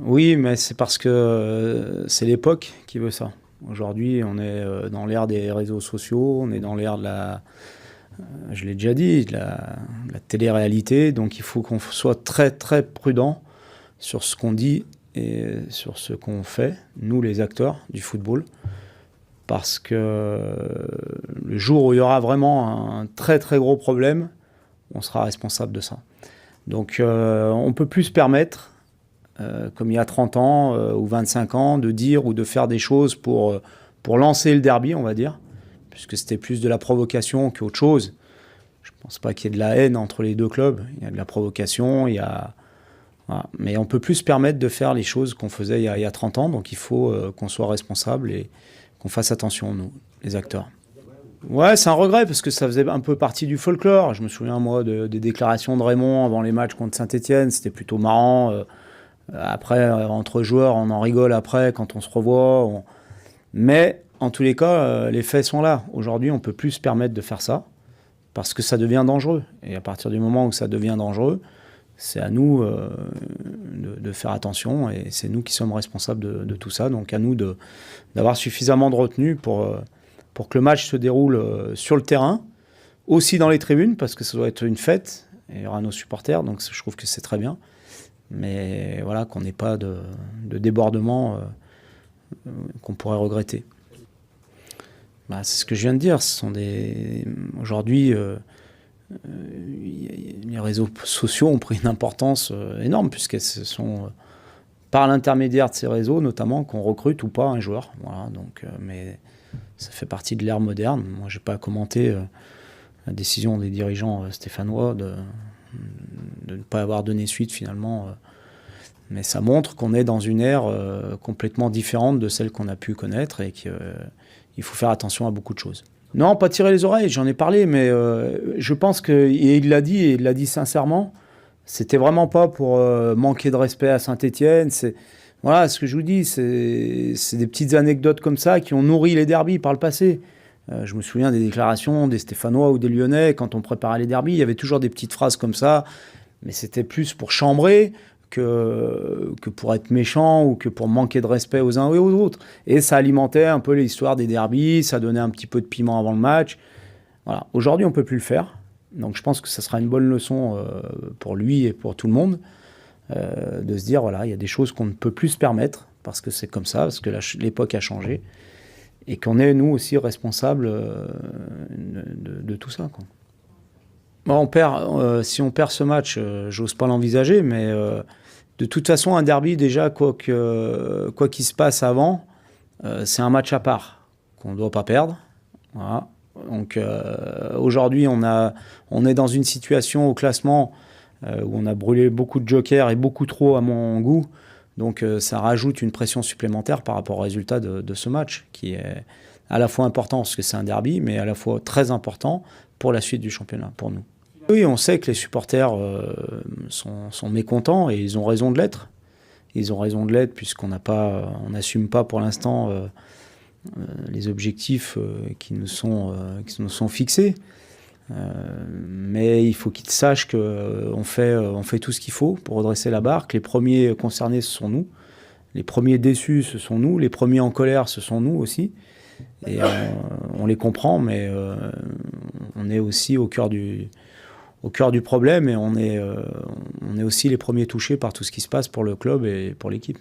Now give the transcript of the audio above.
Oui, mais c'est parce que c'est l'époque qui veut ça. Aujourd'hui, on est dans l'ère des réseaux sociaux, on est dans l'ère de la, je l'ai déjà dit, de la télé-réalité. Donc il faut qu'on soit très très prudent sur ce qu'on dit et sur ce qu'on fait, nous les acteurs du football. Parce que le jour où il y aura vraiment un très très gros problème, on sera responsable de ça. Donc on ne peut plus se permettre, comme il y a 30 ans ou 25 ans, de dire ou de faire des choses pour lancer le derby, on va dire, puisque c'était plus de la provocation qu'autre chose. Je ne pense pas qu'il y ait de la haine entre les deux clubs. Il y a de la provocation, il y a... Voilà. Mais on ne peut plus se permettre de faire les choses qu'on faisait il y a 30 ans, donc il faut qu'on soit responsable et qu'on fasse attention, nous, les acteurs. Ouais, c'est un regret parce que ça faisait un peu partie du folklore. Je me souviens, moi, des déclarations de Raymond avant les matchs contre Saint-Etienne. C'était plutôt marrant. Après, entre joueurs, on en rigole après quand on se revoit. Mais en tous les cas, les faits sont là. Aujourd'hui, on ne peut plus se permettre de faire ça parce que ça devient dangereux. Et à partir du moment où ça devient dangereux, c'est à nous de faire attention et c'est nous qui sommes responsables de tout ça. Donc à nous d'avoir suffisamment de retenue pour que le match se déroule sur le terrain, aussi dans les tribunes, parce que ça doit être une fête, et il y aura nos supporters, donc je trouve que c'est très bien. Mais voilà, qu'on n'ait pas de débordement qu'on pourrait regretter. Bah, c'est ce que je viens de dire. Aujourd'hui, les réseaux sociaux ont pris une importance énorme, puisque ce sont par l'intermédiaire de ces réseaux, notamment, qu'on recrute ou pas un joueur. Voilà, donc, mais ça fait partie de l'ère moderne. Moi, je n'ai pas commenté la décision des dirigeants stéphanois de ne pas avoir donné suite finalement. Mais ça montre qu'on est dans une ère complètement différente de celle qu'on a pu connaître et qu'il faut faire attention à beaucoup de choses. Non, pas tirer les oreilles, j'en ai parlé, mais je pense qu'il l'a dit, et il l'a dit sincèrement, c'était vraiment pas pour manquer de respect à Saint-Etienne. Voilà, ce que je vous dis, c'est des petites anecdotes comme ça qui ont nourri les derbys par le passé. Je me souviens des déclarations des Stéphanois ou des Lyonnais, quand on préparait les derbys, il y avait toujours des petites phrases comme ça, mais c'était plus pour chambrer que pour être méchant ou que pour manquer de respect aux uns et aux autres. Et ça alimentait un peu l'histoire des derbys, ça donnait un petit peu de piment avant le match. Voilà. Aujourd'hui, on ne peut plus le faire. Donc je pense que ça sera une bonne leçon pour lui et pour tout le monde de se dire, voilà, il y a des choses qu'on ne peut plus se permettre parce que c'est comme ça, parce que l'époque a changé et qu'on est, nous aussi, responsables de tout ça, quoi. Bon, si on perd ce match, j'ose pas l'envisager, mais de toute façon, un derby, déjà, quoi qu'il se passe avant, c'est un match à part qu'on ne doit pas perdre. Voilà. Donc aujourd'hui, on est dans une situation au classement où on a brûlé beaucoup de jokers et beaucoup trop à mon goût. Donc ça rajoute une pression supplémentaire par rapport au résultat de ce match, qui est à la fois important parce que c'est un derby, mais à la fois très important pour la suite du championnat, pour nous. Oui, on sait que les supporters sont mécontents et ils ont raison de l'être. Ils ont raison de l'être puisqu'on n'assume pas pour l'instant les objectifs qui nous sont fixés. Mais il faut qu'ils sachent qu'on fait tout ce qu'il faut pour redresser la barre, que les premiers concernés, ce sont nous. Les premiers déçus, ce sont nous. Les premiers en colère, ce sont nous aussi. Et on les comprend, mais on est aussi au cœur du problème et on est aussi les premiers touchés par tout ce qui se passe pour le club et pour l'équipe.